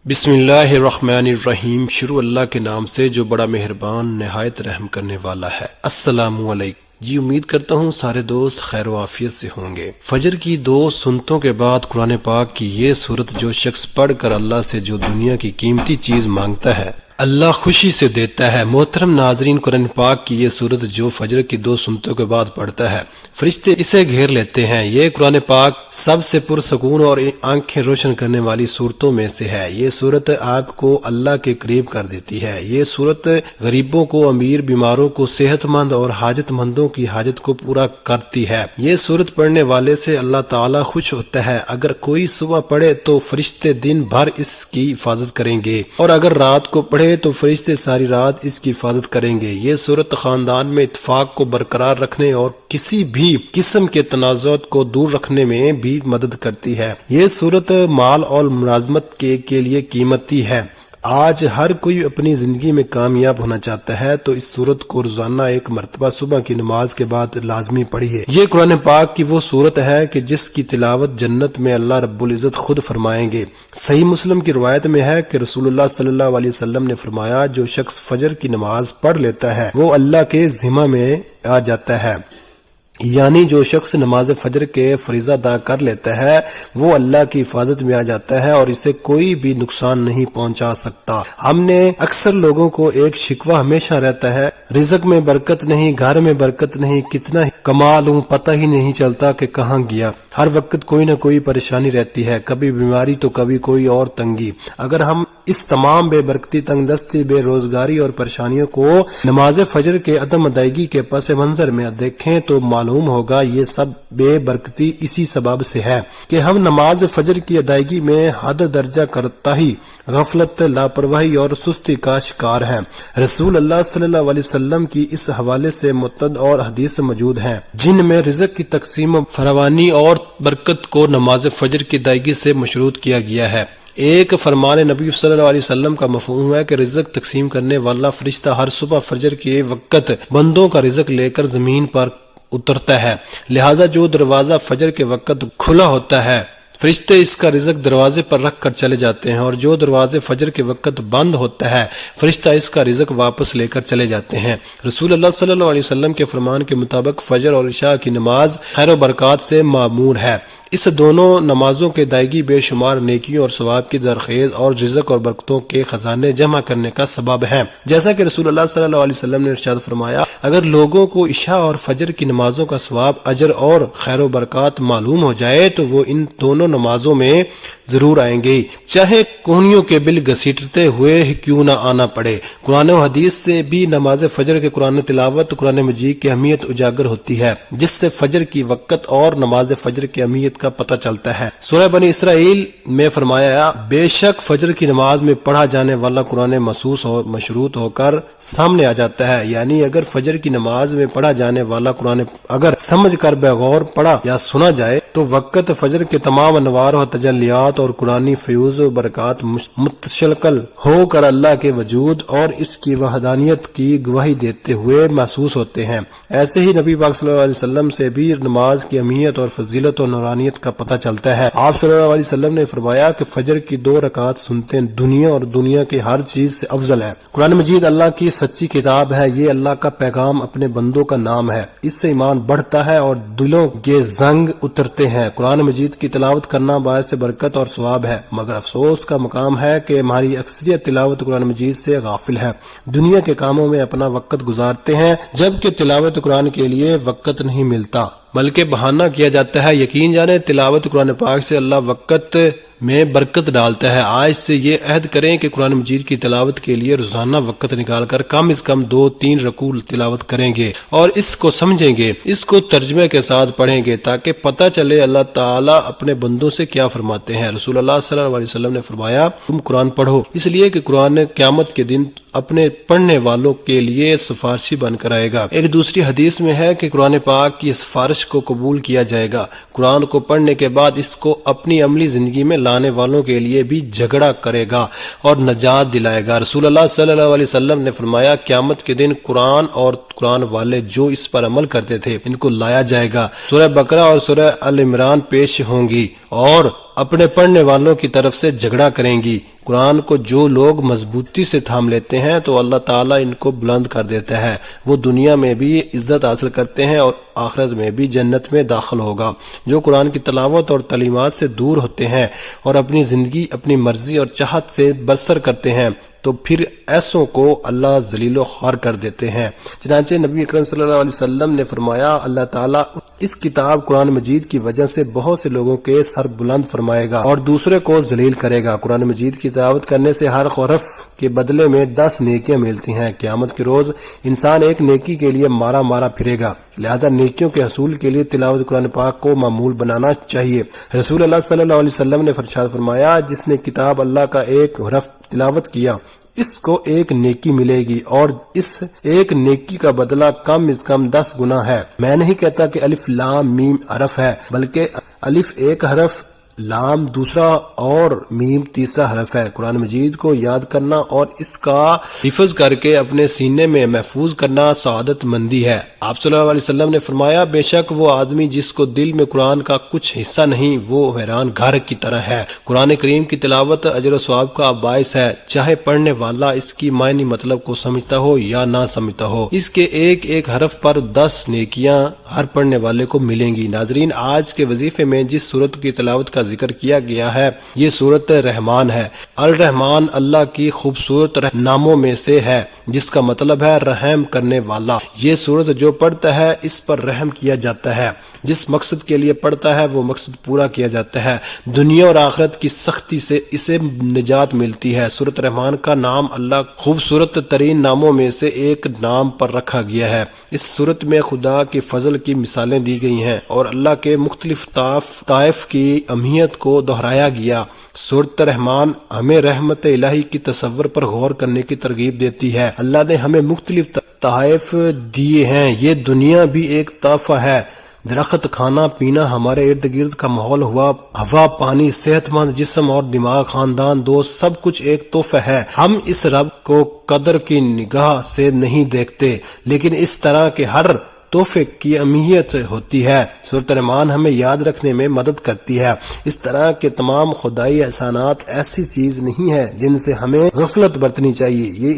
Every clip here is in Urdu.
بسم اللہ الرحمن الرحیم۔ شروع اللہ کے نام سے جو بڑا مہربان نہایت رحم کرنے والا ہے۔ السلام علیکم۔ جی امید کرتا ہوں سارے دوست خیر و عافیت سے ہوں گے۔ فجر کی 2 سنتوں کے بعد قرآن پاک کی یہ سورت جو شخص پڑھ کر اللہ سے جو دنیا کی قیمتی چیز مانگتا ہے اللہ خوشی سے دیتا ہے۔ محترم ناظرین، قرآن پاک کی یہ سورت جو فجر کی 2 سنتوں کے بعد پڑھتا ہے فرشتے اسے گھیر لیتے ہیں۔ یہ قرآن پاک سب سے پرسکون اور آنکھیں روشن کرنے والی صورتوں میں سے ہے۔ یہ صورت آپ کو اللہ کے قریب کر دیتی ہے۔ یہ صورت غریبوں کو، امیر بیماروں کو، صحت مند اور حاجت مندوں کی حاجت کو پورا کرتی ہے۔ یہ صورت پڑھنے والے سے اللہ تعالی خوش ہوتا ہے۔ اگر کوئی صبح پڑھے تو فرشتے دن بھر اس کی حفاظت کریں گے، اور اگر رات کو پڑھے تو فرشتے ساری رات اس کی حفاظت کریں گے۔ یہ صورت خاندان میں اتفاق کو برقرار رکھنے اور کسی بھی قسم کے تنازعات کو دور رکھنے میں بھی مدد کرتی ہے۔ یہ صورت مال اور ملازمت کے لیے قیمتی ہے۔ آج ہر کوئی اپنی زندگی میں کامیاب ہونا چاہتا ہے تو اس صورت کو روزانہ ایک مرتبہ صبح کی نماز کے بعد لازمی پڑھیے۔ یہ قرآن پاک کی وہ صورت ہے کہ جس کی تلاوت جنت میں اللہ رب العزت خود فرمائیں گے۔ صحیح مسلم کی روایت میں ہے کہ رسول اللہ صلی اللہ علیہ وسلم نے فرمایا، جو شخص فجر کی نماز پڑھ لیتا ہے وہ اللہ کے ذمہ میں آ جاتا ہے، یعنی جو شخص نماز فجر کے فریضہ ادا کر لیتا ہے وہ اللہ کی حفاظت میں آ جاتا ہے اور اسے کوئی بھی نقصان نہیں پہنچا سکتا۔ ہم نے اکثر لوگوں کو ایک شکوہ ہمیشہ رہتا ہے، رزق میں برکت نہیں، گھر میں برکت نہیں، کتنا کما لوں پتہ ہی نہیں چلتا کہ کہاں گیا۔ ہر وقت کوئی نہ کوئی پریشانی رہتی ہے، کبھی بیماری تو کبھی کوئی اور تنگی۔ اگر ہم اس تمام بے برکتی، تنگ دستی، بے روزگاری اور پریشانیوں کو نماز فجر کے عدم ادائیگی کے پس منظر میں دیکھیں تو معلوم ہوگا یہ سب بے برکتی اسی سبب سے ہے کہ ہم نماز فجر کی ادائیگی میں حد درجہ کرتاہی، غفلت، لاپرواہی اور سستی کا شکار ہیں۔ رسول اللہ صلی اللہ علیہ وسلم کی اس حوالے سے متعدد اور حدیث موجود ہیں جن میں رزق کی تقسیم فراوانی اور برکت کو نماز فجر کی ادائیگی سے مشروط کیا گیا ہے۔ ایک فرمان نبی صلی اللہ علیہ وسلم کا مفہوم ہے کہ رزق تقسیم کرنے والا فرشتہ ہر صبح فجر کے وقت بندوں کا رزق لے کر زمین پر اترتا ہے، لہذا جو دروازہ فجر کے وقت کھلا ہوتا ہے فرشتے اس کا رزق دروازے پر رکھ کر چلے جاتے ہیں، اور جو دروازے فجر کے وقت بند ہوتا ہے فرشتہ اس کا رزق واپس لے کر چلے جاتے ہیں۔ رسول اللہ صلی اللہ علیہ وسلم کے فرمان کے مطابق فجر اور عشاء کی نماز خیر و برکات سے معمور ہے۔ اس دونوں نمازوں کے ادائیگی بے شمار نیکیوں اور ثواب کی درخیز اور رزق اور برکتوں کے خزانے جمع کرنے کا سبب ہے۔ جیسا کہ رسول اللہ صلی اللہ علیہ وسلم نے ارشاد فرمایا، اگر لوگوں کو عشاء اور فجر کی نمازوں کا ثواب، اجر اور خیر و برکات معلوم ہو جائے تو وہ ان دونوں نمازوں میں ضرور آئیں گے، چاہے کوہنیوں کے بل گھسیٹتے ہوئے ہی کیوں نہ آنا پڑے۔ قرآن و حدیث سے بھی نماز فجر کے قرآن تلاوت، قرآن مجید کی اہمیت اجاگر ہوتی ہے، جس سے فجر کی وقت اور نماز فجر کی اہمیت کا پتہ چلتا ہے۔ سورہ بنی اسرائیل میں فرمایا، بے شک فجر کی نماز میں پڑھا جانے والا قرآن محسوس اور مشروط ہو کر سامنے آ جاتا ہے، یعنی اگر فجر کی نماز میں پڑھا جانے والا قرآن اگر سمجھ کر بغور پڑھا یا سنا جائے تو وقت فجر کے تمام انوار و تجلیات اور قرآنی فیوز و برکات متشکل ہو کر اللہ کے وجود اور اس کی وحدانیت کی گواہی دیتے ہوئے محسوس ہوتے ہیں۔ ایسے ہی نبی پاک صلی اللہ علیہ وسلم سے بھی نماز کی اہمیت اور فضیلت و نورانیت کا پتہ چلتا ہے۔ آپ صلی اللہ علیہ وسلم نے فرمایا کہ فجر کی 2 رکعات سنتے دنیا اور دنیا کے ہر چیز سے افضل ہے۔ قرآن مجید اللہ کی سچی کتاب ہے، یہ اللہ کا پیغام اپنے بندوں کا نام ہے، اس سے ایمان بڑھتا ہے اور دلوں کے زنگ اترتے ہیں۔ قرآن مجید کی تلاوت کرنا باعث برکت اور ثواب ہے، مگر افسوس کا مقام ہے کہ ہماری اکثریت تلاوت قرآن مجید سے غافل ہے، دنیا کے کاموں میں اپنا وقت گزارتے ہیں جبکہ تلاوت قرآن کے لیے وقت نہیں ملتا، بلکہ بہانہ کیا جاتا ہے۔ یقین جانیں تلاوت قرآن پاک سے اللہ وقت میں برکت ڈالتا ہے۔ آج سے یہ عہد کریں کہ قرآن مجید کی تلاوت کے لیے روزانہ وقت نکال کر کم از کم 2-3 رکوع تلاوت کریں گے اور اس کو سمجھیں گے، اس کو ترجمے کے ساتھ پڑھیں گے تاکہ پتہ چلے اللہ تعالیٰ اپنے بندوں سے کیا فرماتے ہیں۔ رسول اللہ صلی اللہ علیہ وسلم نے فرمایا، تم قرآن پڑھو، اس لیے کہ قرآن قیامت کے دن اپنے پڑھنے والوں کے لیے سفارشی بن کر آئے گا۔ ایک دوسری حدیث میں ہے کہ قرآن پاک کی سفارش کو قبول کیا جائے گا۔ قرآن کو پڑھنے کے بعد اس کو اپنی عملی زندگی میں لانے والوں کے لیے بھی جھگڑا کرے گا اور نجات دلائے گا۔ رسول اللہ صلی اللہ علیہ وسلم نے فرمایا، قیامت کے دن قرآن اور قرآن والے جو اس پر عمل کرتے تھے ان کو لایا جائے گا۔ سورہ بقرہ اور سورہ ال عمران پیش ہوں گی اور اپنے پڑھنے والوں کی طرف سے جھگڑا کریں گی۔ قرآن کو جو لوگ مضبوطی سے تھام لیتے ہیں تو اللہ تعالیٰ ان کو بلند کر دیتا ہے، وہ دنیا میں بھی عزت حاصل کرتے ہیں اور آخرت میں بھی جنت میں داخل ہوگا۔ جو قرآن کی تلاوت اور تعلیمات سے دور ہوتے ہیں اور اپنی زندگی اپنی مرضی اور چاہت سے بسر کرتے ہیں تو پھر ایسوں کو اللہ ذلیل و خوار کر دیتے ہیں۔ چنانچہ نبی اکرم صلی اللہ علیہ وسلم نے فرمایا، اللہ تعالیٰ اس کتاب قرآن مجید کی وجہ سے بہت سے لوگوں کے سر بلند فرمائے گا اور دوسرے کو ذلیل کرے گا۔ قرآن مجید کی تلاوت کرنے سے ہر حرف کے بدلے میں 10 نیکیاں ملتی ہیں۔ قیامت کے روز انسان ایک نیکی کے لیے مارا مارا پھرے گا، لہذا نیکیوں کے حصول کے لیے تلاوت قرآن پاک کو معمول بنانا چاہیے۔ رسول اللہ صلی اللہ علیہ وسلم نے ارشاد فرمایا، جس نے کتاب اللہ کا ایک حرف تلاوت کیا اس کو ایک نیکی ملے گی اور اس ایک نیکی کا بدلہ کم از کم 10 گنا ہے۔ میں نہیں کہتا کہ الف لام میم حرف ہے، بلکہ الف ایک حرف، لام دوسرا اور میم تیسرا حرف ہے۔ قرآن مجید کو یاد کرنا اور اس کا حفظ کر کے اپنے سینے میں محفوظ کرنا سعادت مندی ہے۔ آپ صلی اللہ علیہ وسلم نے فرمایا، بے شک وہ آدمی جس کو دل میں قرآن کا کچھ حصہ نہیں وہ ویران گھر کی طرح ہے۔ قرآن کریم کی تلاوت اجر و ثواب کا باعث ہے، چاہے پڑھنے والا اس کی معنی مطلب کو سمجھتا ہو یا نہ سمجھتا ہو۔ اس کے ایک ایک حرف پر 10 نیکیاں ہر پڑھنے والے کو ملیں گی۔ ناظرین، آج کے وظیفے میں جس سورت کی تلاوت کا ذکر کیا گیا ہے یہ سورت رحمان ہے۔ الرحمن اللہ کی خوبصورت ناموں میں سے ہے جس کا مطلب ہے رحم کرنے والا۔ یہ سورت جو پڑھتا ہے اس پر رحم کیا جاتا ہے، جس مقصد کے لیے پڑھتا ہے وہ مقصد پورا کیا جاتا ہے، دنیا اور آخرت کی سختی سے اسے نجات ملتی ہے۔ سورت رحمان کا نام اللہ خوبصورت ترین ناموں میں سے ایک نام پر رکھا گیا ہے۔ اس سورت میں خدا کے فضل کی مثالیں دی گئی ہیں اور اللہ کے مختلف طائف کی اہمیت کو دہرایا گیا۔ سورت رحمان ہمیں رحمت الہی کی تصور پر غور کرنے کی ترغیب دیتی ہے۔ اللہ نے ہمیں مختلف تحائف دیے ہیں، یہ دنیا بھی ایک تحفہ ہے۔ درخت، کھانا پینا، ہمارے ارد گرد کا ماحول، ہوا، پانی، صحت مند جسم اور دماغ، خاندان، دوست، سب کچھ ایک تحفہ ہے۔ ہم اس رب کو قدر کی نگاہ سے نہیں دیکھتے، لیکن اس طرح کے ہر تحفے کی اہمیت ہوتی ہے۔ سورۃ رحمان ہمیں یاد رکھنے میں مدد کرتی ہے۔ اس طرح کے تمام خدائی احسانات ایسی چیز نہیں ہے جن سے ہمیں غفلت برتنی چاہیے۔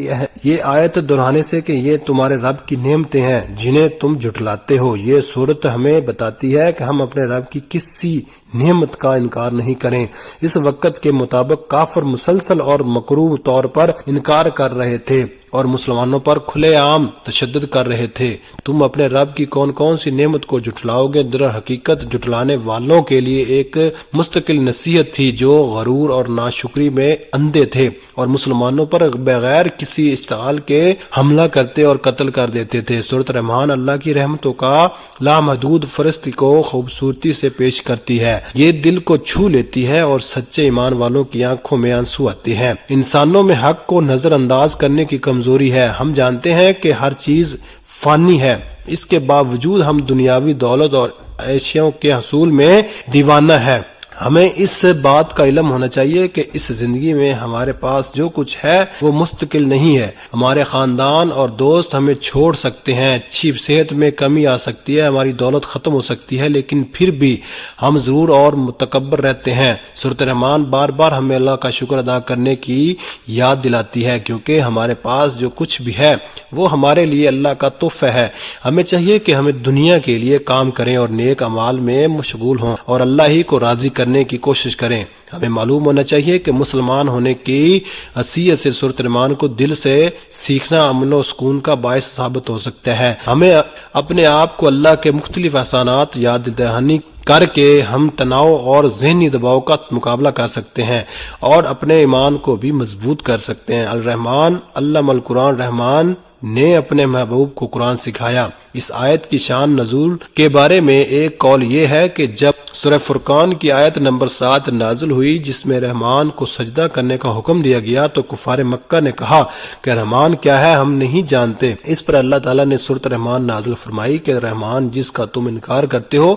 یہ آیت دہرانے سے کہ یہ تمہارے رب کی نعمتیں ہیں جنہیں تم جھٹلاتے ہو۔ یہ سورت ہمیں بتاتی ہے کہ ہم اپنے رب کی کسی نعمت کا انکار نہیں کریں۔ اس وقت کے مطابق کافر مسلسل اور مکروہ طور پر انکار کر رہے تھے اور مسلمانوں پر کھلے عام تشدد کر رہے تھے۔ تم اپنے رب کی کون کون سی نعمت کو جھٹلاؤ گے؟ در حقیقت جھٹلانے والوں کے لیے ایک مستقل نصیحت تھی جو غرور اور ناشکری میں اندھے تھے اور مسلمانوں پر بغیر کسی اشتعال کے حملہ کرتے اور قتل کر دیتے تھے۔ سورۃ رحمان اللہ کی رحمتوں کا لامحدود فہرست کو خوبصورتی سے پیش کرتی ہے۔ یہ دل کو چھو لیتی ہے اور سچے ایمان والوں کی آنکھوں میں آنسو آتے ہیں۔ انسانوں میں حق کو نظر انداز کرنے کی کمزوری ہے۔ ہم جانتے ہیں کہ ہر چیز فانی ہے، اس کے باوجود ہم دنیاوی دولت اور عیشیوں کے حصول میں دیوانہ ہے۔ ہمیں اس بات کا علم ہونا چاہیے کہ اس زندگی میں ہمارے پاس جو کچھ ہے وہ مستقل نہیں ہے۔ ہمارے خاندان اور دوست ہمیں چھوڑ سکتے ہیں، اچھی صحت میں کمی آ سکتی ہے، ہماری دولت ختم ہو سکتی ہے، لیکن پھر بھی ہم ضرور اور متکبر رہتے ہیں۔ سورۃ رحمان بار بار ہمیں اللہ کا شکر ادا کرنے کی یاد دلاتی ہے کیونکہ ہمارے پاس جو کچھ بھی ہے وہ ہمارے لیے اللہ کا تحفہ ہے۔ ہمیں چاہیے کہ ہمیں دنیا کے لیے کام کریں اور نیک اعمال میں مشغول ہوں اور اللہ ہی کو راضی کرنے کی کوشش کریں۔ ہمیں معلوم ہونا چاہیے کہ مسلمان ہونے کی حیثیت سے سورۃ رحمان کو دل سے سیکھنا امن و سکون کا باعث ثابت ہو سکتا ہے۔ ہمیں اپنے آپ کو اللہ کے مختلف احسانات یاد دہانی کر کے ہم تناؤ اور ذہنی دباؤ کا مقابلہ کر سکتے ہیں اور اپنے ایمان کو بھی مضبوط کر سکتے ہیں۔ الرحمن علم القرآن، رحمان نے اپنے محبوب کو قرآن سکھایا۔ اس آیت کی شان نزول کے بارے میں ایک قول یہ ہے کہ جب سورہ فرقان کی آیت نمبر 7 نازل ہوئی جس میں رحمان کو سجدہ کرنے کا حکم دیا گیا تو کفار مکہ نے کہا کہ رحمان کیا ہے، ہم نہیں جانتے۔ اس پر اللہ تعالیٰ نے سورۃ رحمان نازل فرمائی کہ رحمان جس کا تم انکار کرتے ہو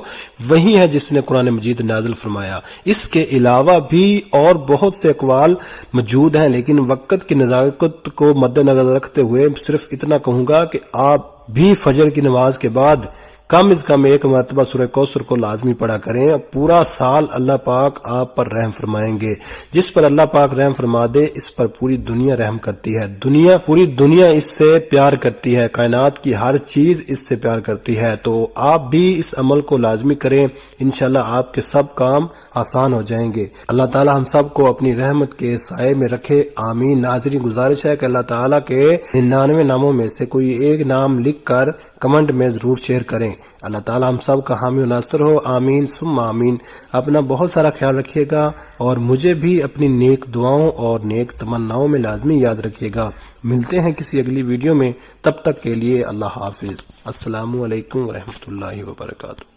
وہی ہے جس نے قرآن مجید نازل فرمایا۔ اس کے علاوہ بھی اور بہت سے اقوال موجود ہیں، لیکن وقت کی نزاکت کو مد نظر رکھتے ہوئے صرف اتنا کہوں گا کہ آپ بھی فجر کی نماز کے بعد کم از کم ایک مرتبہ سورہ کوثر کو لازمی پڑھا کریں، پورا سال اللہ پاک آپ پر رحم فرمائیں گے۔ جس پر اللہ پاک رحم فرما دے اس پر پوری دنیا رحم کرتی ہے، پوری دنیا اس سے پیار کرتی ہے، کائنات کی ہر چیز اس سے پیار کرتی ہے۔ تو آپ بھی اس عمل کو لازمی کریں، انشاءاللہ آپ کے سب کام آسان ہو جائیں گے۔ اللہ تعالی ہم سب کو اپنی رحمت کے سائے میں رکھے، آمین۔ ناظرین گزارش ہے کہ اللہ تعالی کے 99 ناموں میں سے کوئی ایک نام لکھ کر کمنٹ میں ضرور شیئر کریں۔ اللہ تعالی ہم سب کا حامی و ناصر ہو، آمین ثم آمین۔ اپنا بہت سارا خیال رکھیے گا اور مجھے بھی اپنی نیک دعاؤں اور نیک تمناؤں میں لازمی یاد رکھیے گا۔ ملتے ہیں کسی اگلی ویڈیو میں، تب تک کے لیے اللہ حافظ۔ السلام علیکم ورحمۃ اللہ وبرکاتہ۔